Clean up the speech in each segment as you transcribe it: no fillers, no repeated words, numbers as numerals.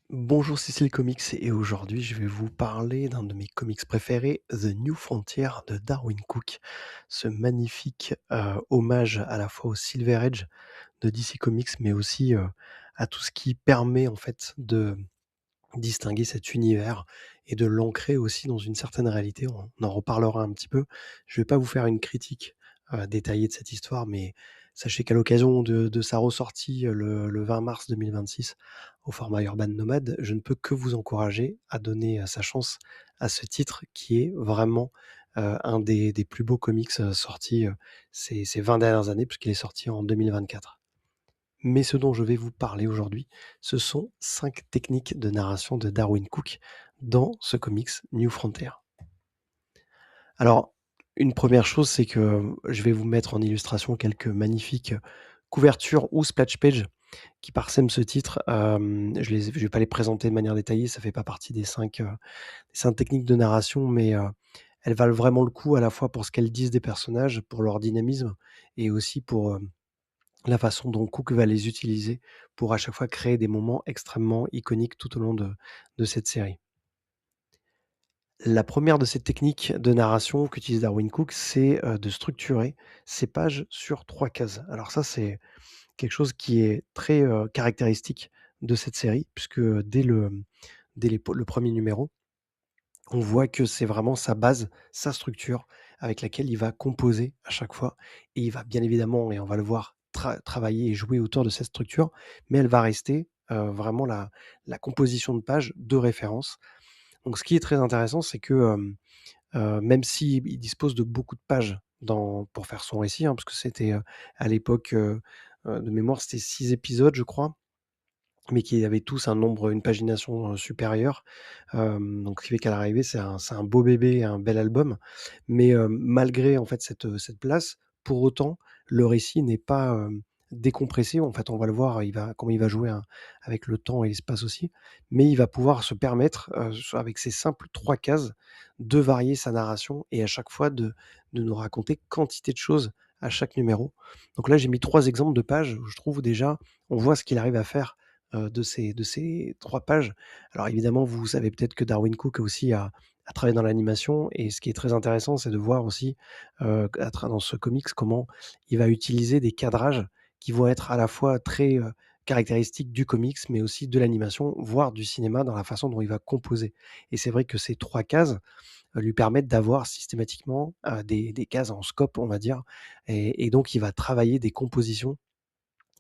Bonjour Cécile Comics et aujourd'hui je vais vous parler d'un de mes comics préférés, The New Frontier de Darwin Cook. Ce magnifique, hommage à la fois au Silver Age de DC Comics, mais aussi, à tout ce qui permet en fait de distinguer cet univers et de l'ancrer aussi dans une certaine réalité. On en reparlera un petit peu. Je vais pas vous faire une critique, détaillée de cette histoire, mais sachez qu'à l'occasion de sa ressortie, le 20 mars 2026 au format Urban Nomad, je ne peux que vous encourager à donner, sa chance à ce titre qui est vraiment, un des plus beaux comics, sortis, ces 20 dernières années puisqu'il est sorti en 2024. Mais ce dont je vais vous parler aujourd'hui, ce sont 5 techniques de narration de Darwin Cook dans ce comics New Frontier. Alors, une première chose, c'est que je vais vous mettre en illustration quelques magnifiques couvertures ou splash pages qui parsèment ce titre. Je vais pas les présenter de manière détaillée, ça fait pas partie des 5 techniques de narration, mais elles valent vraiment le coup à la fois pour ce qu'elles disent des personnages, pour leur dynamisme et aussi pour, la façon dont Cook va les utiliser pour à chaque fois créer des moments extrêmement iconiques tout au long de cette série. La première de ces techniques de narration qu'utilise Darwin Cook, c'est, de structurer ses pages sur 3 cases. Alors ça, c'est quelque chose qui est très, caractéristique de cette série puisque, dès le 1er numéro, on voit que c'est vraiment sa base, sa structure avec laquelle il va composer à chaque fois et il va bien évidemment et on va le voir travailler et jouer autour de cette structure, mais elle va rester, vraiment la composition de page de référence. Donc ce qui est très intéressant, c'est que, même s'il dispose de beaucoup de pages pour faire son récit, hein, parce que c'était, à l'époque, de mémoire, c'était 6 épisodes, je crois, mais qui avaient tous une pagination, supérieure. Donc ce qui fait qu'à l'arrivée, c'est un beau bébé, un bel album. Mais, malgré en fait cette place, pour autant, le récit n'est pas, décompressé. En fait, on va le voir, comment il va jouer, hein, avec le temps et l'espace aussi. Mais il va pouvoir se permettre, avec ces simples 3 cases, de varier sa narration et à chaque fois de nous raconter quantité de choses à chaque numéro. Donc là, j'ai mis 3 exemples de pages où je trouve déjà, on voit ce qu'il arrive à faire de ces 3 pages. Alors évidemment, vous savez peut-être que Darwin Cook aussi a travaillé dans l'animation et ce qui est très intéressant, c'est de voir aussi, dans ce comics, comment il va utiliser des cadrages qui vont être à la fois très, caractéristiques du comics, mais aussi de l'animation, voire du cinéma dans la façon dont il va composer et c'est vrai que ces 3 cases, lui permettent d'avoir systématiquement, des cases en scope, on va dire et donc il va travailler des compositions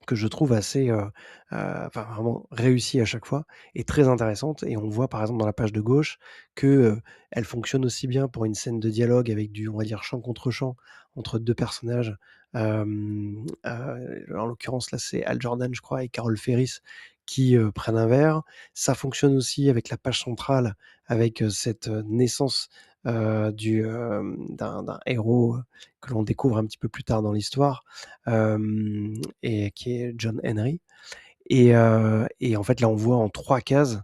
que je trouve assez, enfin vraiment réussie à chaque fois et très intéressante et on voit par exemple dans la page de gauche que, elle fonctionne aussi bien pour une scène de dialogue avec du, on va dire, chant contre chant entre 2 personnages, en l'occurrence là c'est Hal Jordan je crois et Carol Ferris qui, prennent un verre. Ça fonctionne aussi avec la page centrale avec, cette, naissance, d'un héros, que l'on découvre un petit peu plus tard dans l'histoire, hem et qui est John Henry et en fait, là, on voit en 3 cases,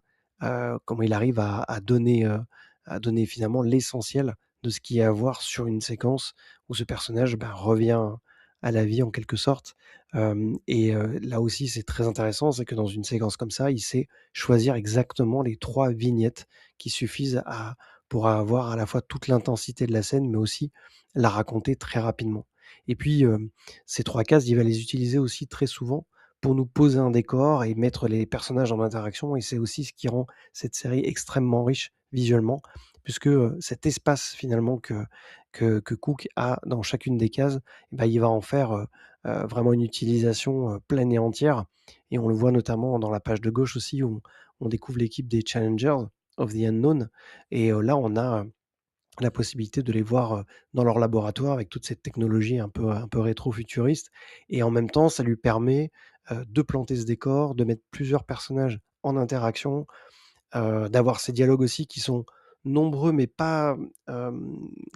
comment il arrive à donner finalement l'essentiel de ce qu'il y a à voir sur une séquence où ce personnage, bah, revient à la vie en quelque sorte, là aussi, c'est très intéressant, c'est que dans une séquence comme ça, il sait choisir exactement les 3 vignettes qui suffisent à pour avoir à la fois toute l'intensité de la scène, mais aussi la raconter très rapidement et puis, ces 3 cases, il va les utiliser aussi très souvent pour nous poser un décor et mettre les personnages en interaction et c'est aussi ce qui rend cette série extrêmement riche visuellement puisque, cet espace finalement que Cook a dans chacune des cases, bah, il va en faire, vraiment une utilisation, pleine et entière et on le voit notamment dans la page de gauche aussi où on découvre l'équipe des Challengers of the Unknown et là on a la possibilité de les voir, dans leur laboratoire avec toute cette technologie un peu rétro-futuriste et en même temps, ça lui permet, de planter ce décor, de mettre plusieurs personnages en interaction, d'avoir ces dialogues aussi qui sont nombreux mais pas,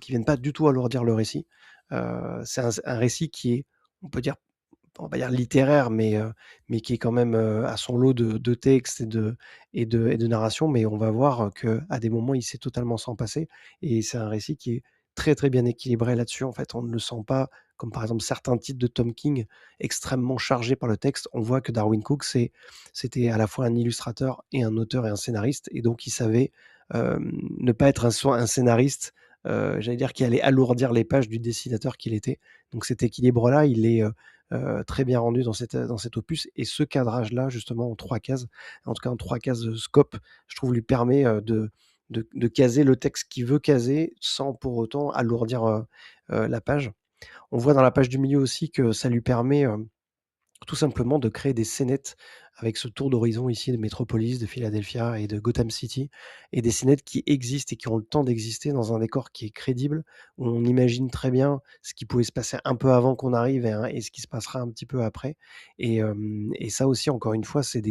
qui viennent pas du tout alourdir le récit. C'est un récit qui est, on peut dire on va pas dire littéraire, mais qui est quand même, à son lot de textes et de narration, mais on va voir, qu'à des moments, il sait totalement s'en passer et c'est un récit qui est très, très bien équilibré là-dessus, en fait. On ne le sent pas comme, par exemple, certains titres de Tom King extrêmement chargés par le texte. On voit que Darwin Cook, c'était à la fois un illustrateur et un auteur et un scénariste et donc il savait, ne pas être un scénariste, j'allais dire qui allait alourdir les pages du dessinateur qu'il était. Donc cet équilibre-là, il est, très bien rendu dans cet opus et ce cadrage-là, justement en 3 cases, en tout cas en 3 cases, scope, je trouve lui permet, de caser le texte qu'il veut caser sans pour autant alourdir, la page. On voit dans la page du milieu aussi que ça lui permet, tout simplement de créer des scénettes avec ce tour d'horizon ici de Metropolis, de Philadelphia et de Gotham City et des scénettes qui existent et qui ont le temps d'exister dans un décor qui est crédible, où on imagine très bien ce qui pouvait se passer un peu avant qu'on arrive et ce qui se passera un petit peu après et ça aussi encore une fois, c'est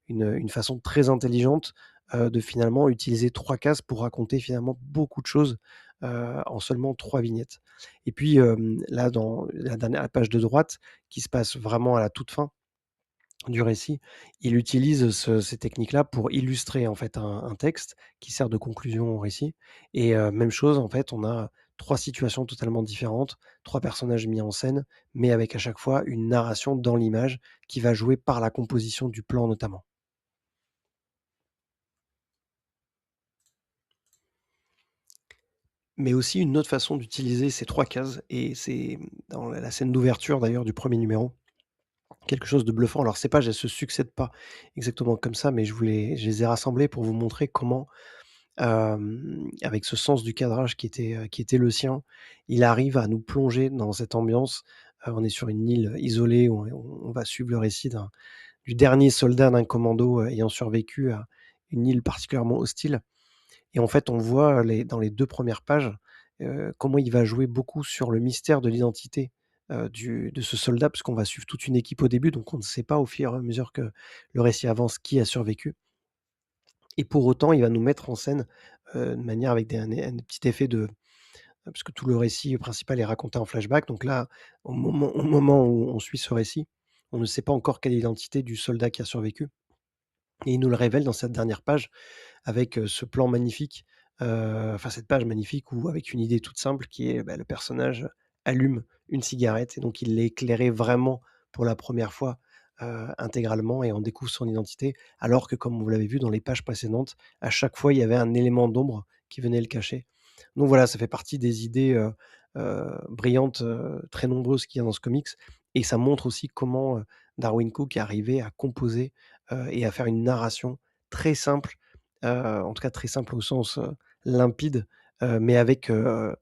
une façon très intelligente, de finalement utiliser 3 cases pour raconter finalement beaucoup de choses, en seulement 3 vignettes et puis, là dans la dernière page de droite, qui se passe vraiment à la toute fin du récit. Il utilise ces techniques-là pour illustrer en fait un texte qui sert de conclusion au récit et même chose en fait, on a 3 situations totalement différentes, 3 personnages mis en scène, mais avec à chaque fois une narration dans l'image qui va jouer par la composition du plan notamment. Mais aussi une autre façon d'utiliser ces 3 cases et c'est dans la scène d'ouverture d'ailleurs du premier numéro. Quelque chose de bluffant. Alors ces pages, elles se succèdent pas exactement comme ça, mais je les ai rassemblées pour vous montrer comment, avec ce sens du cadrage qui était le sien, il arrive à nous plonger dans cette ambiance. On est sur une île isolée où on va suivre le récit du dernier soldat d'un commando, ayant survécu à une île particulièrement hostile. Et en fait, on voit dans les 2 premières pages, comment il va jouer beaucoup sur le mystère de l'identité, de ce soldat, puisqu'on va suivre toute une équipe au début, donc on ne sait pas au fur et à mesure que le récit avance qui a survécu et pour autant, il va nous mettre en scène, de manière avec un petit effet de parce que tout le récit principal est raconté en flashback, donc là, au moment où on suit ce récit, on ne sait pas encore quelle est l'identité du soldat qui a survécu et il nous le révèle dans cette dernière page avec, ce plan magnifique, enfin cette page magnifique où avec une idée toute simple qui est, bah, le personnage allume une cigarette et donc il l'est éclairé vraiment pour la première fois, intégralement et on découvre son identité. Alors que comme vous l'avez vu dans les pages précédentes, à chaque fois il y avait un élément d'ombre qui venait le cacher. Donc voilà, ça fait partie des idées, brillantes, très nombreuses qu'il y a dans ce comics et ça montre aussi comment, Darwin Cook est arrivé à composer, et à faire une narration très simple, en tout cas très simple au sens, limpide, mais avec,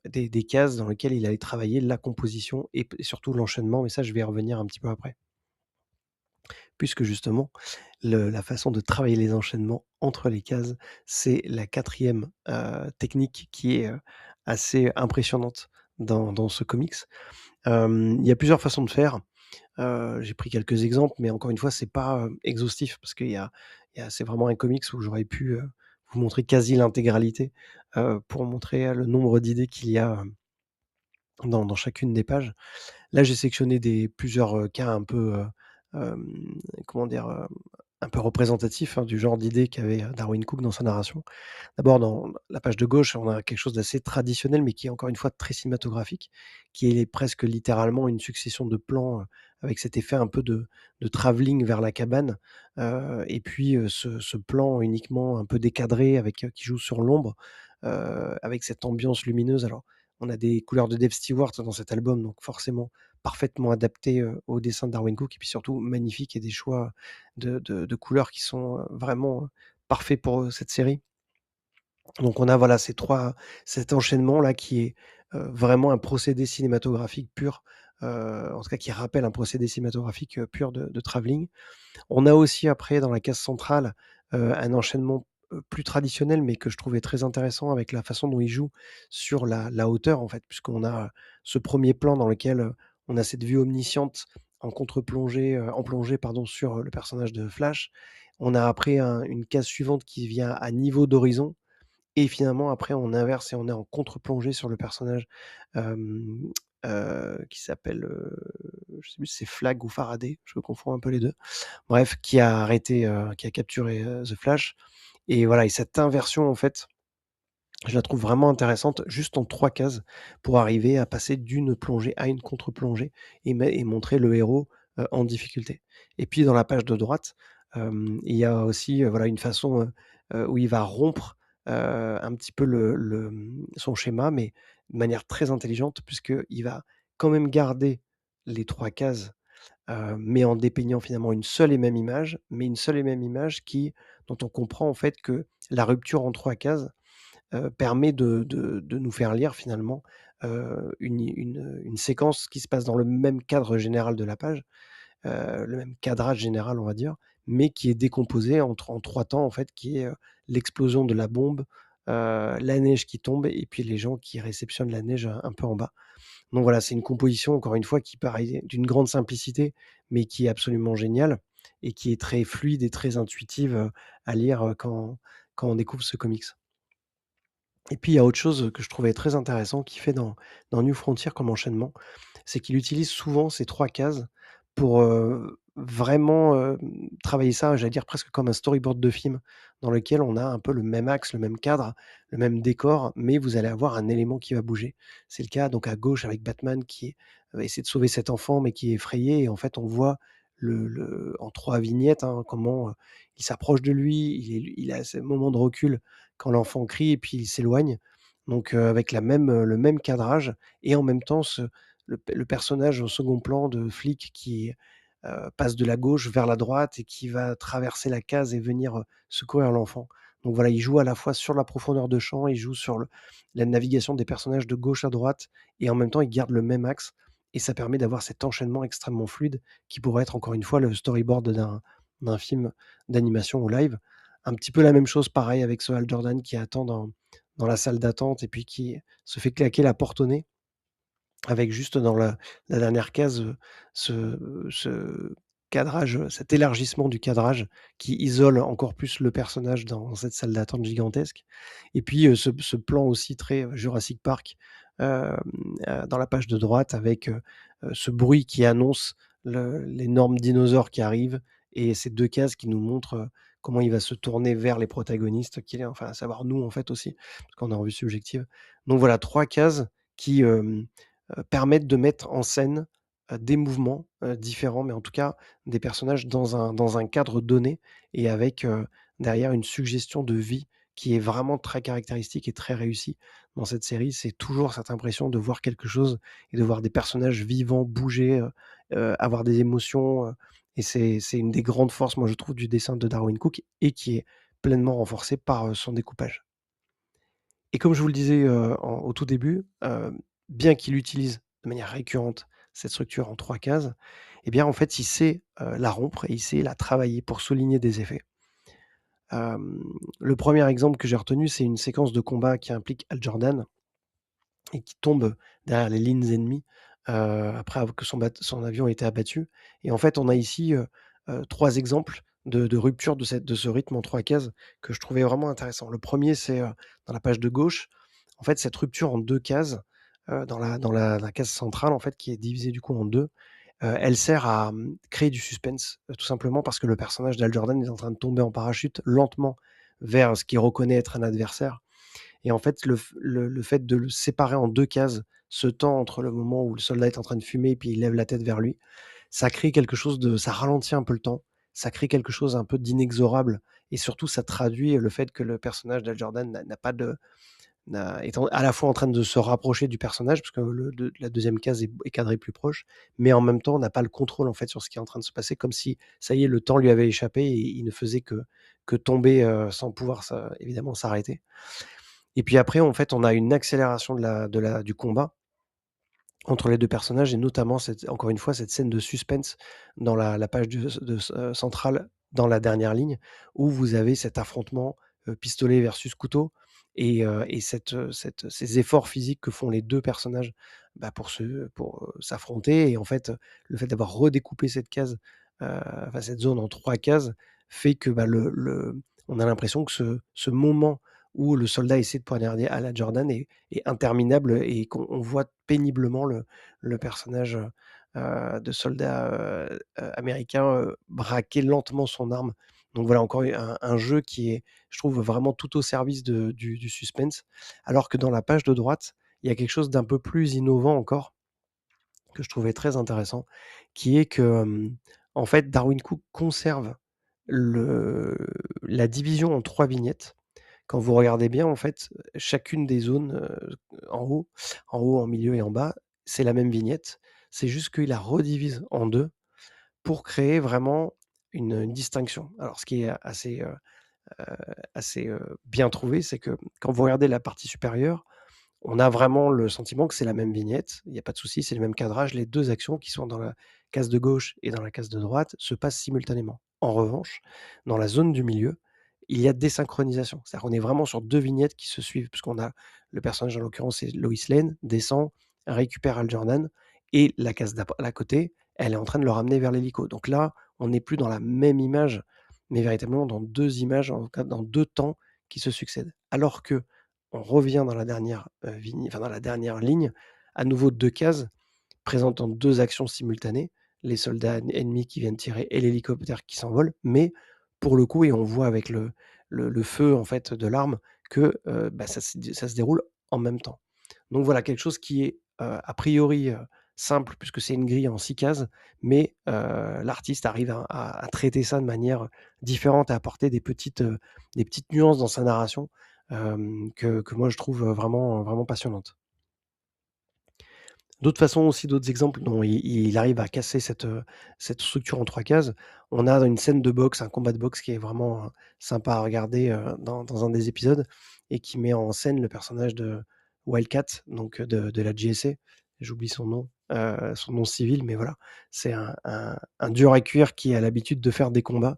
des cases dans lesquelles il allait travailler la composition et surtout l'enchaînement, mais ça je vais y revenir un petit peu après. Puisque justement, la façon de travailler les enchaînements entre les cases, c'est la quatrième technique qui est, assez impressionnante dans ce comics. Il y a plusieurs façons de faire. J'ai pris quelques exemples, mais encore une fois, c'est pas, exhaustif parce qu'il y a c'est vraiment un comics où j'aurais pu, vous montrer quasi l'intégralité, pour montrer, le nombre d'idées qu'il y a, dans chacune des pages. Là, j'ai sectionné plusieurs, cas un peu, comment dire? Un peu représentatifs, hein, du genre d'idées qu'avait, Darwin Cook dans sa narration. D'abord, dans la page de gauche, on a quelque chose d'assez traditionnel, mais qui est encore une fois très cinématographique, qui est presque littéralement une succession de plans, avec cet effet un peu de travelling vers la cabane, et puis, ce plan uniquement un peu décadré avec, qui joue sur l'ombre, avec cette ambiance lumineuse. Alors, on a des couleurs de Dave Stewart dans cet album, donc forcément parfaitement adapté, au dessin de Darwin Cook et puis surtout magnifique et des choix de couleurs qui sont, vraiment, parfaits pour, cette série. Donc on a voilà cet enchaînement-là qui est, vraiment un procédé cinématographique pur, en tout cas qui rappelle un procédé cinématographique, pur de travelling. On a aussi après dans la case centrale, un enchaînement, plus traditionnel, mais que je trouvais très intéressant avec la façon dont il joue sur la hauteur en fait, puisqu'on a ce premier plan dans lequel, on a cette vue omnisciente en contre-plongée, en plongée pardon sur, le personnage de Flash. On a après une case suivante qui vient à niveau d'horizon et finalement après on inverse et on est en contre-plongée sur le personnage, hem, qui s'appelle, je sais plus si c'est Flag ou Faraday, je confonds un peu les 2. Bref, qui a capturé, The Flash et voilà et cette inversion en fait, Je la trouve vraiment intéressante, juste en 3 cases, pour arriver à passer d'une plongée à une contre-plongée et montrer le héros, en difficulté. Et puis dans la page de droite, il y a aussi, voilà, une façon, où il va rompre, un petit peu son schéma, mais de manière très intelligente puisqu'il va quand même garder les 3 cases, mais en dépeignant finalement une seule et même image, mais une seule et même image dont on comprend en fait que la rupture en 3 cases permet de nous faire lire finalement, une séquence qui se passe dans le même cadre général de la page, le même cadrage général on va dire, mais qui est décomposée en 3 temps en fait, qui est, l'explosion de la bombe, la neige qui tombe et puis les gens qui réceptionnent la neige, un peu en bas. Donc voilà, c'est une composition encore une fois qui paraît d'une grande simplicité, mais qui est absolument géniale et qui est très fluide et très intuitive, à lire, quand on découvre ce comics. Et puis il y a autre chose, que je trouvais très intéressant qu'il fait dans New Frontier comme enchaînement, c'est qu'il utilise souvent ces 3 cases pour, vraiment, travailler ça, j'allais dire presque comme un storyboard de film, dans lequel on a un peu le même axe, le même cadre, le même décor, mais vous allez avoir un élément qui va bouger. C'est le cas donc à gauche avec Batman qui essaie de sauver cet enfant, mais qui est effrayé et en fait on voit en 3 vignettes, hein, comment, il s'approche de lui, il a ce moment de recul quand l'enfant crie et puis il s'éloigne. Donc, avec le même cadrage et en même temps le personnage au second plan de flic qui, passe de la gauche vers la droite et qui va traverser la case et venir, secourir l'enfant. Donc voilà, il joue à la fois sur la profondeur de champ, il joue sur la navigation des personnages de gauche à droite et en même temps il garde le même axe et ça permet d'avoir cet enchaînement extrêmement fluide qui pourrait être encore une fois le storyboard d'un film d'animation ou live. Un petit peu la même chose pareil avec ce Hal Jordan qui attend dans la salle d'attente et puis qui se fait claquer la porte au nez avec juste dans la dernière case, ce cadrage, cet élargissement du cadrage qui isole encore plus le personnage dans cette salle d'attente gigantesque et puis, ce plan aussi très, Jurassic Park, hem, dans la page de droite avec, ce bruit qui annonce l'énorme dinosaure qui arrive et ces 2 cases qui nous montrent, comment il va se tourner vers les protagonistes, enfin à savoir nous en fait aussi, parce qu'on est en vue subjective. Donc voilà 3 cases qui, permettent de mettre en scène, des mouvements, différents, mais en tout cas des personnages dans un cadre donné et avec, derrière une suggestion de vie qui est vraiment très caractéristique et très réussie dans cette série. C'est toujours cette impression de voir quelque chose et de voir des personnages vivants bouger, avoir des émotions, et c'est une des grandes forces, moi je trouve, du dessin de Darwin Cook et qui est pleinement renforcée par, son découpage. Et comme je vous le disais, au tout début, bien qu'il utilise de manière récurrente cette structure en 3 cases, eh bien, en fait, il sait, la rompre et il sait la travailler pour souligner des effets. Le premier exemple que j'ai retenu, c'est une séquence de combat qui implique Hal Jordan et qui tombe derrière les lignes ennemies, après que son avion ait été abattu et en fait, on a ici, 3 exemples de rupture de ce rythme en 3 cases que je trouvais vraiment intéressant. Le premier, c'est, dans la page de gauche, en fait, cette rupture en 2 cases, dans la case centrale, en fait, qui est divisée du coup en 2, elle sert à, créer du suspense, tout simplement parce que le personnage d'Hal Jordan est en train de tomber en parachute lentement vers ce qu'il reconnaît être un adversaire et en fait, le fait de le séparer en 2 cases, ce temps entre le moment où le soldat est en train de fumer et puis il lève la tête vers lui, ça ralentit un peu le temps, ça crée quelque chose un peu d'inexorable et surtout ça traduit le fait que le personnage d'Al Jordan n'a pas de est à la fois en train de se rapprocher du personnage parce que la deuxième case est cadrée plus proche, mais en même temps n'a pas le contrôle en fait sur ce qui est en train de se passer comme si ça y est le temps lui avait échappé et il ne faisait que tomber, sans pouvoir évidemment s'arrêter. Et puis après, en fait, on a une accélération du combat entre les 2 personnages et notamment encore une fois, cette scène de suspense dans la page centrale, dans la dernière ligne, où vous avez cet affrontement, pistolet versus couteau et ces efforts physiques que font les 2 personnages, bah, pour s'affronter et en fait, le fait d'avoir redécoupé cette zone en 3 cases fait que, bah, on a l'impression que ce moment où le soldat essaie de poignarder Hal Jordan est interminable et qu'on voit péniblement le personnage, de soldat, américain, braquer lentement son arme Donc voilà, encore un jeu qui est, je trouve, vraiment tout au service du suspense. Alors que dans la page de droite, il y a quelque chose d'un peu plus innovant encore, que je trouvais très intéressant, qui est que, en fait, Darwin Cook conserve le la division en 3 vignettes. Quand vous regardez bien, en fait, chacune des zones, en haut en milieu et en bas, c'est la même vignette. C'est juste qu'il la redivise en 2 pour créer vraiment une distinction. Alors ce qui est assez bien trouvé, c'est que quand vous regardez la partie supérieure, on a vraiment le sentiment que c'est la même vignette, il y a pas de souci, c'est le même cadrage. Les 2 actions qui sont dans la case de gauche et dans la case de droite se passent simultanément. En revanche, dans la zone du milieu, il y a désynchronisation. C'est-à-dire qu'on est vraiment sur 2 vignettes qui se suivent, puisqu'on a le personnage, en l'occurrence, c'est Lois Lane, descend, récupère Hal Jordan et la case à côté, elle est en train de le ramener vers l'hélico. Donc là, on n'est plus dans la même image, mais véritablement dans 2 images, en tout cas dans 2 temps qui se succèdent. Alors que on revient dans la dernière, dans la dernière ligne, à nouveau 2 cases présentant 2 actions simultanées, les soldats ennemis qui viennent tirer et l'hélicoptère qui s'envole, mais pour le coup et on voit avec le feu en fait de l'arme que, ça se déroule en même temps. Donc voilà, quelque chose qui est, a priori, simple puisque c'est une grille en 6 cases, mais l'artiste arrive à traiter ça de manière différente, à apporter des petites nuances dans sa narration, que moi je trouve, vraiment passionnantes. D'autres façons aussi, d'autres exemples dont il arrive à casser cette structure en 3 cases. On a une scène de boxe, un combat de boxe qui est vraiment, sympa à regarder, dans un des épisodes et qui met en scène le personnage de Wildcat, donc de la JSA. J'oublie son nom civil, mais voilà, c'est un dur à cuire qui a l'habitude de faire des combats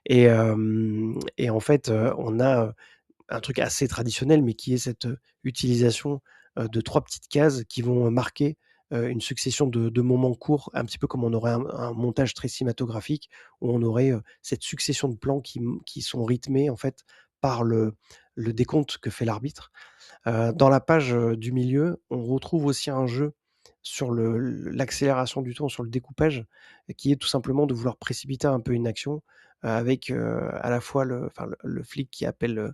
et en fait, on a, un truc assez traditionnel, mais qui est cette, utilisation, de 3 petites cases qui vont marquer, une succession de moments courts, un petit peu comme on aurait un montage très cinématographique, où on aurait, cette succession de plans qui sont rythmés, en fait, par le décompte que fait l'arbitre. Dans la page, du milieu, on retrouve aussi un jeu sur l'accélération du temps, sur le découpage, qui est tout simplement de vouloir précipiter un peu une action, avec, à la fois le flic qui appelle,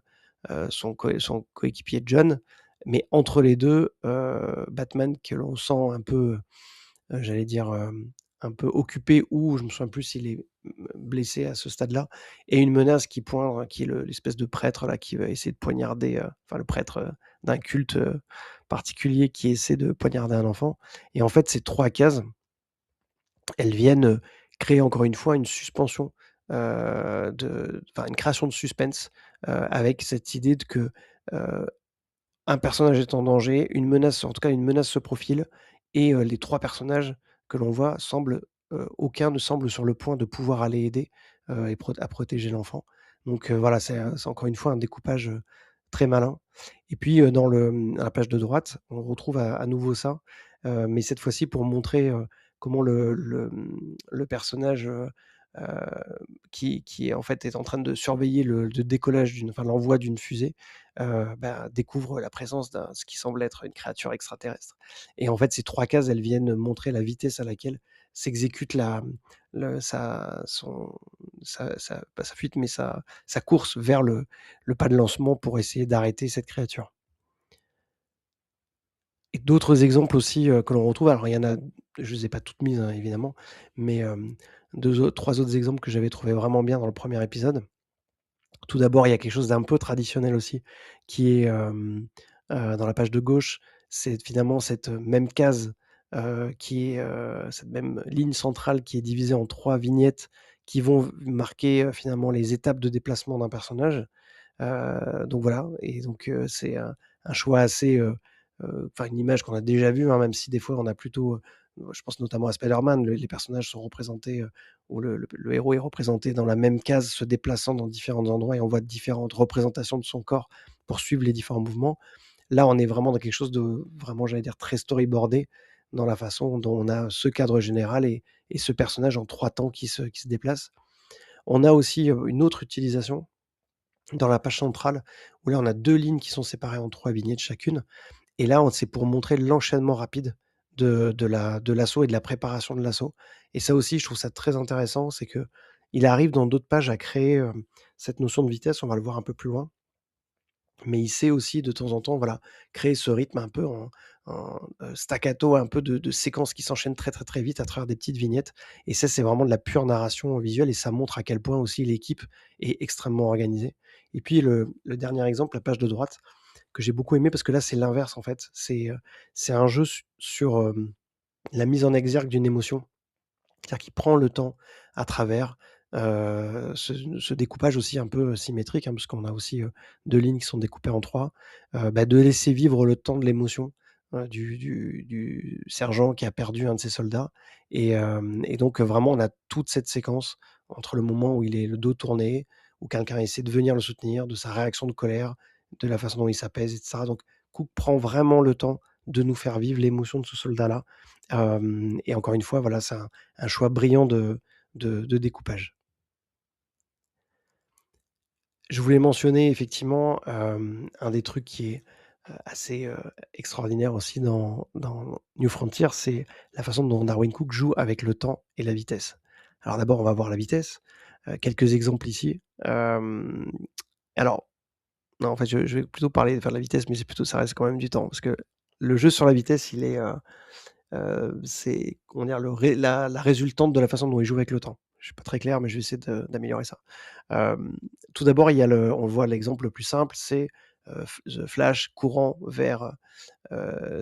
son coéquipier John, mais entre les 2, Batman que l'on sent un peu, j'allais dire, un peu occupé ou je me souviens plus s'il est blessé à ce stade-là et une menace qui pointe, qui est l'espèce de prêtre là qui va essayer de poignarder, enfin le prêtre, d'un culte, particulier qui essaie de poignarder un enfant et en fait ces 3 cases, elles viennent, créer encore une fois une suspension, une création de suspense, avec cette idée de que, heu un personnage est en danger, une menace, en tout cas une menace se profile et les 3 personnages que l'on voit semblent, aucun ne semble sur le point de pouvoir aller aider, et protéger l'enfant. Donc voilà, c'est encore une fois un découpage, très malin et puis, à la page de droite, on retrouve à nouveau ça, mais cette fois-ci pour montrer, comment le personnage, heu, qui est en fait est en train de surveiller le décollage l'envoi d'une fusée, découvre la présence d'un ce qui semble être une créature extraterrestre et en fait, ces 3 cases, elles viennent montrer la vitesse à laquelle s'exécute la le sa son sa pas sa fuite, mais sa course vers le pas de lancement pour essayer d'arrêter cette créature. Et d'autres exemples aussi, que l'on retrouve, alors il y en a, je les ai pas toutes mises, hein, évidemment, mais 2 autres 3 autres exemples que j'avais trouvé vraiment bien dans le premier épisode. Tout d'abord, il y a quelque chose d'un peu traditionnel aussi qui est, dans la page de gauche, c'est finalement cette, même case, qui est, cette même ligne centrale qui est divisée en 3 vignettes qui vont marquer, finalement les étapes de déplacement d'un personnage. Donc voilà et donc c'est un choix assez, une image qu'on a déjà vue, hein, même si des fois on a plutôt, je pense notamment à Spider-Man, les personnages sont représentés, ou le héros est représenté dans la même case, se déplaçant dans différents endroits et on voit différentes représentations de son corps pour suivre les différents mouvements. Là, on est vraiment dans quelque chose de vraiment, j'allais dire, très storyboardé dans la façon dont on a ce cadre général et ce personnage en 3 temps qui se déplace. On a aussi, une autre utilisation dans la page centrale, où là, on a 2 lignes qui sont séparées en 3 vignettes chacune et là, c'est pour montrer l'enchaînement rapide de l'assaut et de la préparation de l'assaut et ça aussi, je trouve ça très intéressant. C'est qu'il Il arrive dans d'autres pages à créer, cette notion de vitesse, on va le voir un peu plus loin, mais il sait aussi de temps en temps, voilà, créer ce rythme un peu en staccato, un peu de séquences qui s'enchaînent très, très, très vite à travers des petites vignettes et ça, c'est vraiment de la pure narration visuelle et ça montre à quel point aussi l'équipe est extrêmement organisée et puis le dernier exemple, la page de droite, que j'ai beaucoup aimé parce que là, c'est l'inverse en fait. C'est un jeu sur, la mise en exergue d'une émotion. C'est-à-dire qu'il prend le temps à travers, ce découpage aussi un peu symétrique, hein, parce qu'on a aussi, 2 lignes qui sont découpées en 3, bah, de laisser vivre le temps de l'émotion, du sergent qui a perdu un de ses soldats et donc vraiment on a toute cette séquence entre le moment où il est le dos tourné, où quelqu'un essaie de venir le soutenir, de sa réaction de colère, de la façon dont il s'apaise et cetera. Donc Cook prend vraiment le temps de nous faire vivre l'émotion de ce soldat-là, et encore une fois, voilà, c'est un choix brillant de découpage. Je voulais mentionner effectivement, un des trucs qui est, assez, extraordinaire aussi dans New Frontier, c'est la façon dont Darwin Cook joue avec le temps et la vitesse. Alors d'abord, on va voir la vitesse, quelques exemples ici. Alors non, en fait, je vais plutôt parler faire de la vitesse, mais c'est plutôt ça reste quand même du temps parce que le jeu sur la vitesse, il est, c'est comment dire? Le ré la résultante de la façon dont il joue avec le temps. Je suis pas très clair, mais je vais essayer d'améliorer ça. Tout d'abord, il y a on voit l'exemple le plus simple, c'est, The Flash courant vers,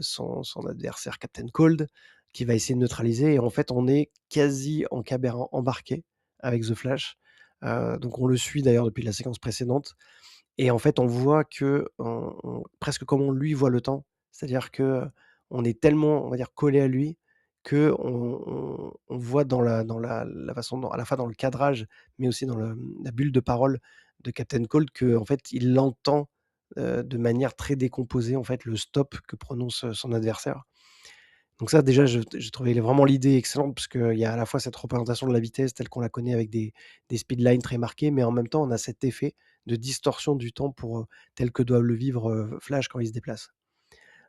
son adversaire Captain Cold, qui va essayer de neutraliser et en fait, on est quasi en caméra embarquée avec The Flash. Donc on le suit d'ailleurs depuis la séquence précédente et en fait, on voit que on presque comme on lui voit le temps. C'est-à-dire que, on est tellement, on va dire, collé à lui qu'on on voit dans la façon dont à la fois dans le cadrage, mais aussi dans la bulle de parole de Captain Cold qu'en fait, il entend, de manière très décomposée, en fait, le stop que prononce, son adversaire. Donc ça déjà, j'ai trouvé vraiment l'idée excellente parce qu'il y a à la fois cette représentation de la vitesse telle qu'on la connaît avec des speedlines très marqués, mais en même temps, on a cet effet de distorsion du temps pour, tel que doit le vivre, Flash quand il se déplace.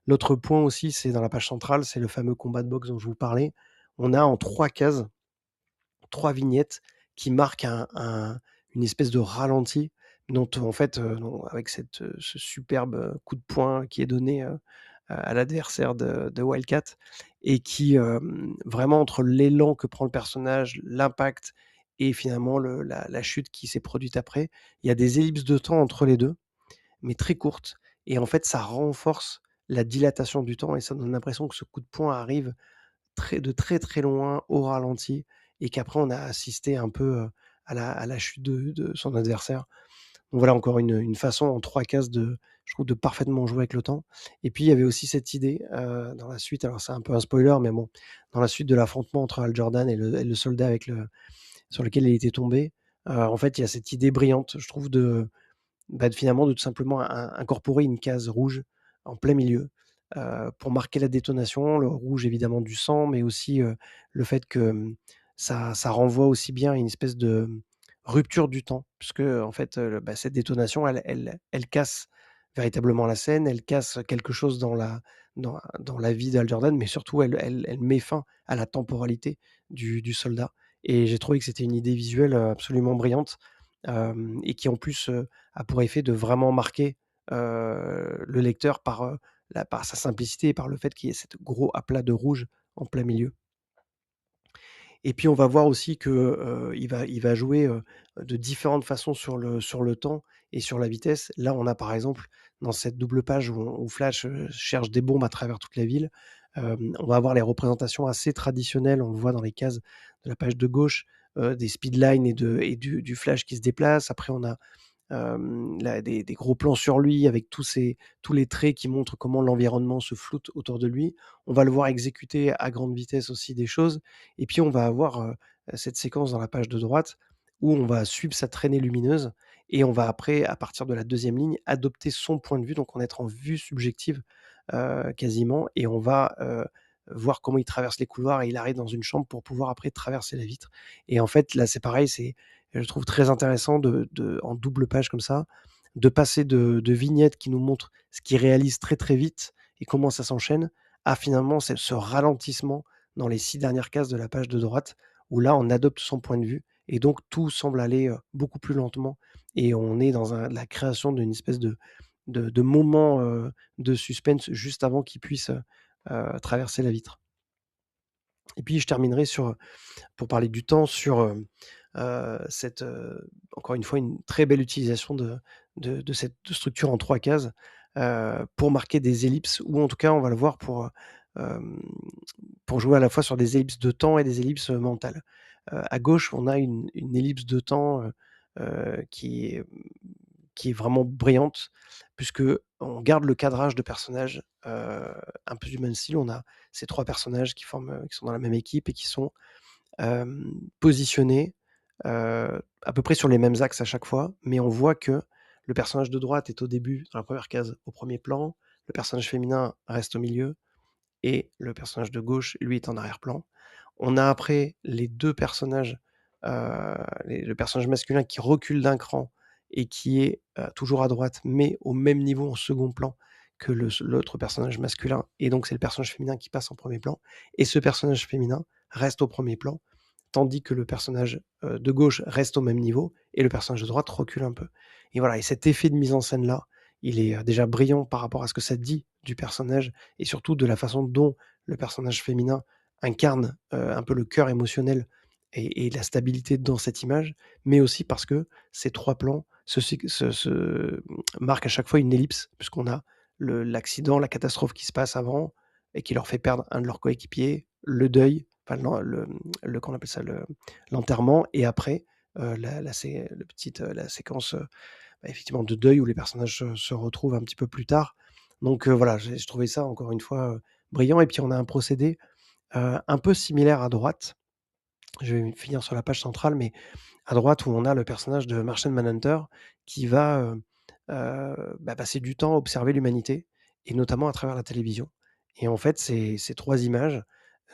L'autre point aussi, c'est dans la page centrale, c'est le fameux combat de boxe dont je vous parlais. On a en 3 cases, 3 vignettes qui marquent une espèce de ralenti dont en fait, avec ce superbe, coup de poing qui est donné, à l'adversaire de Wildcat et qui, vraiment entre l'élan que prend le personnage, l'impact et finalement la chute qui s'est produite après, il y a des ellipses de temps entre les 2, mais très courtes et en fait ça renforce la dilatation du temps et ça donne l'impression que ce coup de poing arrive de très, très loin au ralenti et qu'après on a assisté un peu, à la chute de son adversaire. Donc voilà encore une façon en 3 cases je trouve de parfaitement jouer avec le temps et puis il y avait aussi cette idée, dans la suite, alors c'est un peu un spoiler, mais bon, dans la suite de l'affrontement entre Hal Jordan et le soldat sur lequel il était tombé, en fait, il y a cette idée brillante, je trouve finalement de tout simplement incorporer une case rouge en plein milieu, pour marquer la détonation. Le rouge évidemment du sang, mais aussi, le fait que, ça renvoie aussi bien à une espèce de, rupture du temps puisque, en fait, cette détonation elle casse véritablement la scène, elle casse quelque chose dans la vie d'Hal Jordan, mais surtout elle met fin à la temporalité du soldat et j'ai trouvé que c'était une idée visuelle, absolument brillante, et qui en plus, a pour effet de vraiment marquer, le lecteur par sa simplicité et par le fait qu'il y ait cet gros aplat de rouge en plein milieu. Et puis on va voir aussi que, il va jouer, de différentes façons sur le temps et sur la vitesse. Là, on a par exemple dans cette double page où Flash, cherche des bombes à travers toute la ville, on va avoir les représentations assez traditionnelles, on le voit dans les cases de la page de gauche, des speedlines et du Flash qui se déplace. Après on a là, des gros plans sur lui avec tous les traits qui montrent comment l'environnement se floute autour de lui. On va le voir exécuter à grande vitesse aussi des choses et puis on va avoir, cette séquence dans la page de droite où on va suivre sa traînée lumineuse et on va après, à partir de la deuxième ligne, adopter son point de vue, donc on va être en vue subjective, quasiment et on va, voir comment il traverse les couloirs et il arrive dans une chambre pour pouvoir après traverser la vitre et en fait, là, c'est pareil, je trouve très intéressant en double page comme ça, de passer de vignettes qui nous montrent ce qu'il réalise très, très vite et comment ça s'enchaîne, à finalement ce ralentissement dans les 6 dernières cases de la page de droite, où là, on adopte son point de vue et donc tout semble aller, beaucoup plus lentement et on est dans la création d'une espèce de moment, de suspense juste avant qu'il puisse, traverser la vitre. Et puis je terminerai sur, pour parler du temps, sur, cette, encore une fois, une très belle utilisation de cette structure en 3 cases, pour marquer des ellipses ou en tout cas, on va le voir hem, pour jouer à la fois sur des ellipses de temps et des ellipses, mentales. À gauche, on a une ellipse de temps, qui est vraiment brillante puisque on garde le cadrage de personnages, un peu du même style. On a ces 3 personnages qui sont dans la même équipe et qui sont positionnés, à peu près sur les mêmes axes à chaque fois, mais on voit que le personnage de droite est au début, dans la première case, au premier plan, le personnage féminin reste au milieu et le personnage de gauche, lui, est en arrière-plan. On a après les 2 personnages, le personnage masculin qui recule d'un cran et qui est, toujours à droite, mais au même niveau en second plan que l'autre personnage masculin et donc c'est le personnage féminin qui passe en premier plan et ce personnage féminin reste au premier plan, tandis que le personnage, de gauche reste au même niveau et le personnage de droite recule un peu et voilà et cet effet de mise en scène-là, il est, déjà brillant par rapport à ce que ça dit du personnage et surtout de la façon dont le personnage féminin incarne, un peu le cœur émotionnel et la stabilité dans cette image, mais aussi parce que ces 3 plans marquent à chaque fois une ellipse, puisqu'on a l'accident, la catastrophe qui se passe avant et qui leur fait perdre un de leurs coéquipiers, le deuil, enfin comment on appelle ça? L'enterrement et après, la séquence, bah, effectivement de deuil où les personnages se retrouvent un petit peu plus tard. Donc voilà, j'ai trouvé ça encore une fois, brillant et puis on a un procédé, un peu similaire à droite. Je vais finir sur la page centrale, mais à droite où on a le personnage de Martian Manhunter qui va, bah, passer du temps à observer l'humanité et notamment à travers la télévision et en fait, ces 3 images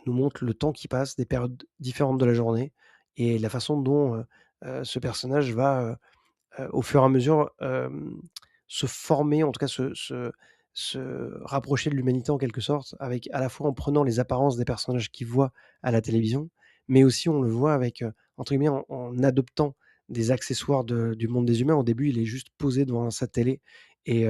nous montrent le temps qui passe, des périodes différentes de la journée et la façon dont, ce personnage va, au fur et à mesure, se former, en tout cas se rapprocher de l'humanité en quelque sorte, avec à la fois en prenant les apparences des personnages qu'il voit à la télévision, mais aussi on le voit avec, entre guillemets en adoptant des accessoires du monde des humains. Au début, il est juste posé devant sa télé et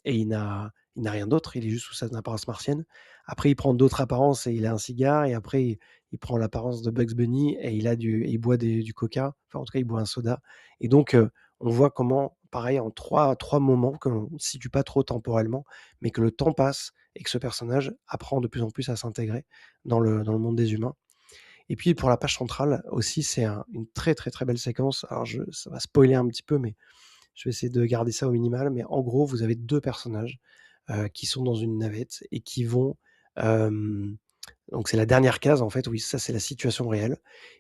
il n'a rien d'autre, il est juste sous son apparence martienne. Après, il prend d'autres apparences et il a un cigare et après il prend l'apparence de Bugs Bunny et il boit du coca, enfin en tout cas il boit un soda et donc on voit comment, pareil, en trois moments que l'on ne situe pas trop temporellement, mais que le temps passe et que ce personnage apprend de plus en plus à s'intégrer dans le monde des humains. Et puis pour la page centrale aussi, c'est une très, très, très belle séquence. Alors ça va spoiler un petit peu, mais je vais essayer de garder ça au minimal. Mais en gros, vous avez 2 personnages, qui sont dans une navette et qui vont, hem donc c'est la dernière case en fait, oui, ça c'est la situation réelle,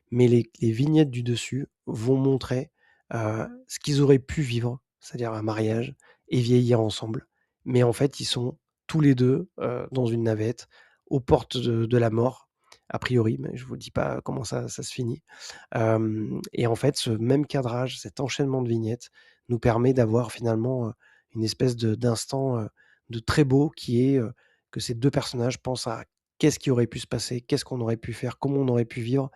mais les vignettes du dessus vont montrer, ce qu'ils auraient pu vivre, c'est-à-dire un mariage et vieillir ensemble. Mais en fait, ils sont tous les 2 dans une navette, aux portes de la mort, a priori, mais je vous dis pas comment ça se finit. Et en fait, ce même cadrage, cet enchaînement de vignettes nous permet d'avoir finalement, une espèce d'instant, de très beau qui est, que ces 2 personnages pensent à qu'est-ce qui aurait pu se passer? Qu'est-ce qu'on aurait pu faire? Comment on aurait pu vivre?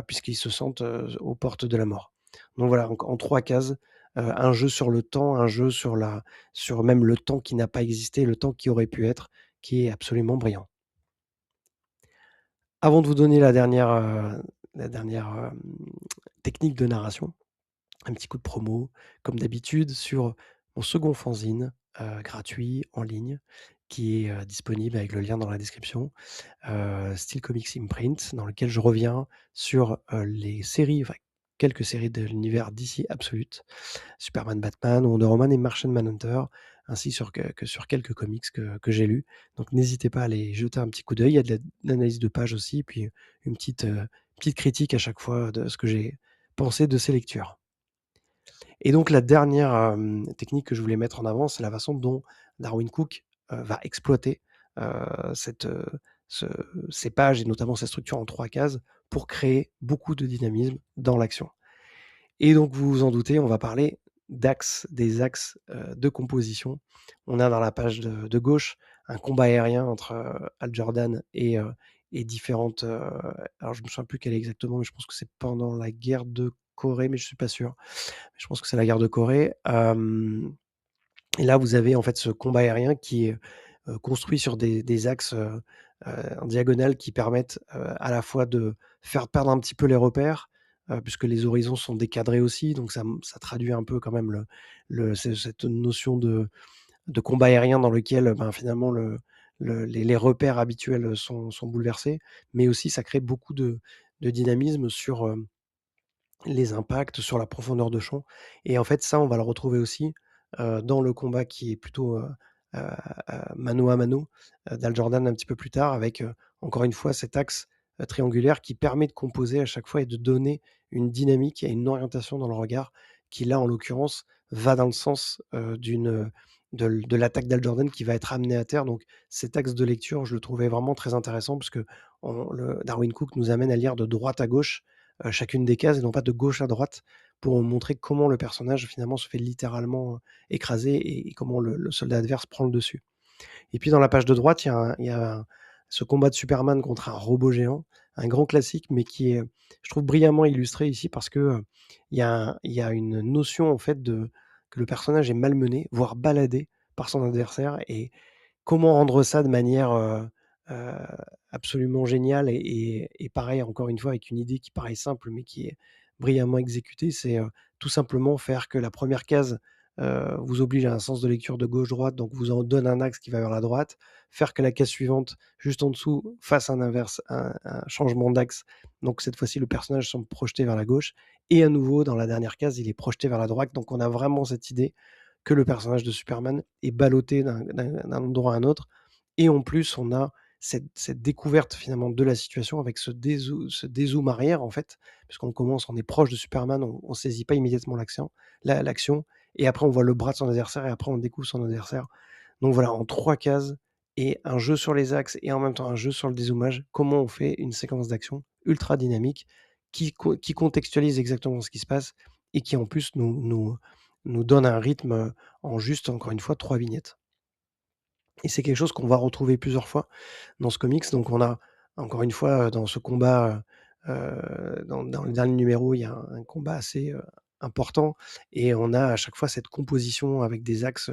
Puisqu'ils se sentent, aux portes de la mort. Donc voilà, donc en 3 cases, un jeu sur le temps, un jeu sur même le temps qui n'a pas existé, le temps qui aurait pu être, qui est absolument brillant. Avant de vous donner la dernière technique de narration, un petit coup de promo, comme d'habitude, sur mon second fanzine, gratuit, en ligne, qui est, disponible avec le lien dans la description. Style Comics Imprint, dans lequel je reviens sur, les séries, enfin quelques séries de l'univers DC Absolute, Superman, Batman, Wonder Woman et Martian Manhunter, ainsi que sur quelques comics que j'ai lus. Donc n'hésitez pas à aller jeter un petit coup d'œil. Il y a de l'analyse de page aussi, puis une petite critique à chaque fois de ce que j'ai pensé de ces lectures. Et donc la dernière, technique que je voulais mettre en avant, c'est la façon dont Darwin Cook, va exploiter, cette, ce ces pages et notamment cette structure en 3 cases pour créer beaucoup de dynamisme dans l'action. Et donc vous vous en doutez, on va parler des axes, de composition. On a dans la page de gauche un combat aérien entre, Hal Jordan et différentes, alors je me souviens plus quelle est exactement, mais je pense que c'est pendant la guerre de Corée, mais je suis pas sûr. Je pense que c'est la guerre de Corée. Et là, vous avez en fait ce combat aérien qui est, construit sur des axes, en diagonale qui permettent, à la fois de faire perdre un petit peu les repères, puisque les horizons sont décadrés aussi, donc ça traduit un peu quand même cette notion de combat aérien dans lequel, ben, finalement les repères habituels sont bouleversés. Mais aussi ça crée beaucoup de dynamisme sur, les impacts, sur la profondeur de champ. Et en fait, ça, on va le retrouver aussi, dans le combat qui est plutôt, heu mano à mano, d'Hal Jordan un petit peu plus tard avec, encore une fois cet axe, triangulaire qui permet de composer à chaque fois et de donner une dynamique et une orientation dans le regard qui là, en l'occurrence, va dans le sens, de l'attaque d'Hal Jordan qui va être amenée à terre. Donc cet axe de lecture, je le trouvais vraiment très intéressant parce que le Darwin Cook nous amène à lire de droite à gauche, chacune des cases et non pas de gauche à droite pour montrer comment le personnage finalement se fait littéralement, écraser et comment le soldat adverse prend le dessus. Et puis dans la page de droite, il y a ce combat de Superman contre un robot géant, un grand classique, mais qui est, je trouve, brillamment illustré ici parce que, il y a une notion en fait de que le personnage est malmené, voire baladé par son adversaire et comment rendre ça de manière, heu, absolument géniale et pareil, encore une fois, avec une idée qui paraît simple, mais qui est brillamment exécutée, c'est, tout simplement faire que la première case, vous oblige à un sens de lecture de gauche-droite, donc vous en donne un axe qui va vers la droite. Faire que la case suivante, juste en dessous, fasse un inverse, un changement d'axe, donc cette fois-ci, le personnage semble projeté vers la gauche et à nouveau, dans la dernière case, il est projeté vers la droite, donc on a vraiment cette idée que le personnage de Superman est ballotté d'un endroit à un autre et en plus, on a cette découverte finalement de la situation avec ce dézoom arrière en fait, puisqu'on commence, on est proche de Superman, on saisit pas immédiatement l'action et après on voit le bras de son adversaire et après on découvre son adversaire. Donc voilà, en 3 cases et un jeu sur les axes et en même temps un jeu sur le dézoomage, comment on fait une séquence d'action ultra dynamique qui contextualise exactement ce qui se passe et qui en plus nous donne un rythme, en juste encore une fois 3 vignettes. Et c'est quelque chose qu'on va retrouver plusieurs fois dans ce comics. Donc on a encore une fois, dans ce combat, dans le dernier numéro, il y a un combat assez, important et on a à chaque fois cette composition avec des axes,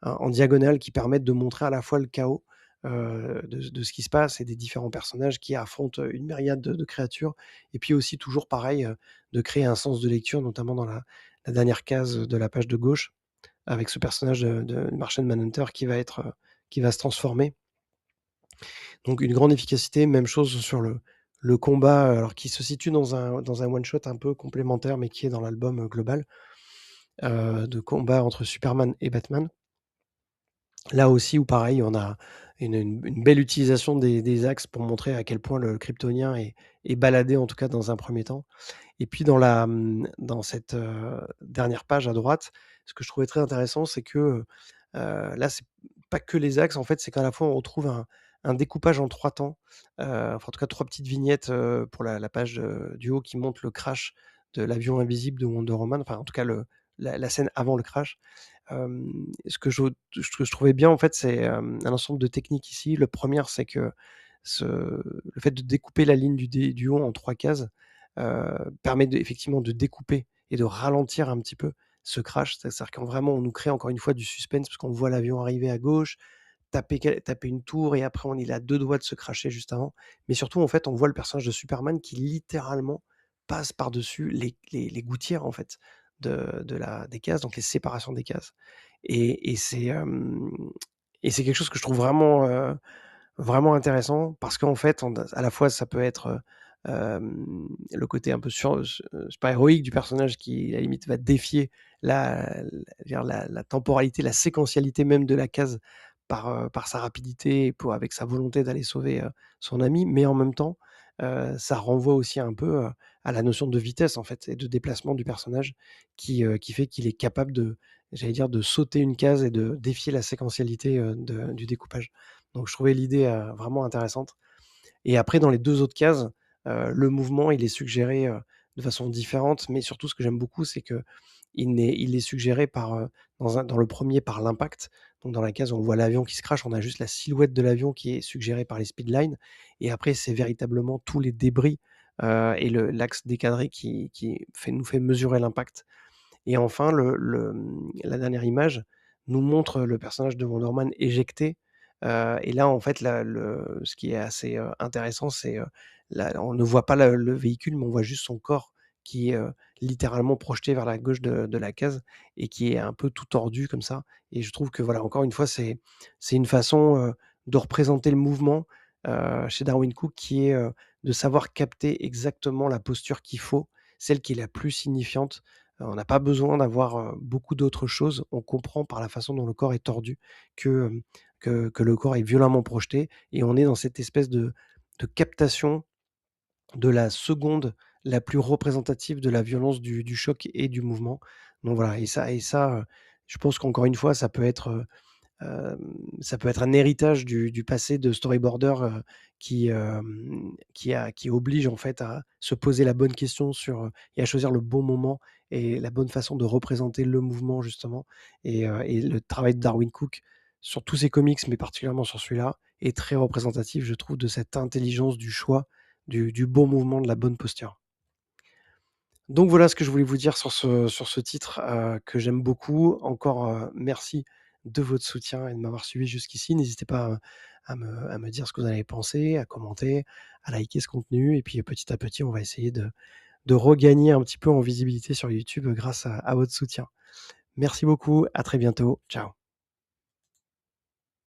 en diagonale qui permettent de montrer à la fois le chaos, de ce qui se passe et des différents personnages qui affrontent, une myriade de créatures et puis aussi toujours pareil, de créer un sens de lecture, notamment dans la dernière case de la page de gauche avec ce personnage de Martian Manhunter qui va se transformer. Donc une grande efficacité, même chose sur le combat, alors qui se situe dans un one shot un peu complémentaire, mais qui est dans l'album, global, de combat entre Superman et Batman. Là aussi où pareil, on a une belle utilisation des axes pour montrer à quel point le Kryptonien est baladé, en tout cas dans un premier temps. Et puis dans cette, dernière page à droite, ce que je trouvais très intéressant, c'est que, là, c'est pas que les axes, en fait, c'est qu'à la fois on retrouve un découpage en 3 temps, enfin en tout cas 3 petites vignettes, pour la page, du haut qui montre le crash de l'avion invisible de Wonder Woman, enfin en tout cas la scène avant le crash. Ce que je trouvais bien en fait, c'est, un ensemble de techniques ici. Le 1 c'est que le fait de découper la ligne du haut en 3 cases, permet effectivement de découper et de ralentir un petit peu ce crash. C'est-à-dire qu'on vraiment on nous crée encore une fois du suspense parce qu'on voit l'avion arriver à gauche, taper une tour et après il est à 2 doigts de se crasher juste avant. Mais surtout en fait, on voit le personnage de Superman qui littéralement passe par-dessus les gouttières en fait des cases, donc les séparations des cases. Et et c'est quelque chose que je trouve vraiment intéressant parce qu'en fait, à la fois, ça peut être, le côté un peu super héroïque du personnage qui, à la limite, va défier la temporalité, la séquentialité même de la case par sa rapidité et avec sa volonté d'aller sauver, son ami. Mais en même temps, ça renvoie aussi un peu, à la notion de vitesse, en fait et de déplacement du personnage qui fait qu'il est capable j'allais dire, de sauter une case et de défier la séquentialité, du découpage. Donc je trouvais l'idée, vraiment intéressante et après dans les 2 autres cases, le mouvement il est suggéré, de façon différente, mais surtout ce que j'aime beaucoup, c'est qu'il il est suggéré par, dans le premier par l'impact. Donc dans la case où on voit l'avion qui se crache, on a juste la silhouette de l'avion qui est suggérée par les speedlines et après c'est véritablement tous les débris, et l'axe décadré qui nous fait mesurer l'impact. Et enfin, la dernière image nous montre le personnage de Wonder Woman éjecté, et là, en fait, ce qui est assez, intéressant, c'est, on ne voit pas le véhicule, mais on voit juste son corps qui est, littéralement projeté vers la gauche de la case et qui est un peu tout tordu comme ça et je trouve que, voilà, encore une fois, c'est une façon, de représenter le mouvement, chez Darwin Cook qui est, de savoir capter exactement la posture qu'il faut, celle qui est la plus signifiante. On n'a pas besoin d'avoir, beaucoup d'autres choses. On comprend par la façon dont le corps est tordu que, que le corps est violemment projeté et on est dans cette espèce de captation de la seconde la plus représentative de la violence du choc et du mouvement. Donc voilà et ça, je pense qu'encore une fois, ça peut être un héritage du passé de storyboarder, qui oblige en fait à se poser la bonne question et à choisir le bon moment et la bonne façon de représenter le mouvement justement et le travail de Darwin Cook sur tous ses comics, mais particulièrement sur celui-là, est très représentatif, je trouve, de cette intelligence du choix, du bon mouvement, de la bonne posture. Donc voilà ce que je voulais vous dire sur ce titre, que j'aime beaucoup. Encore, merci de votre soutien et de m'avoir suivi jusqu'ici. N'hésitez pas, à me dire ce que vous en avez pensé, à commenter, à liker ce contenu et puis, petit à petit, on va essayer de regagner un petit peu en visibilité sur YouTube grâce à votre soutien. Merci beaucoup, à très bientôt. Ciao.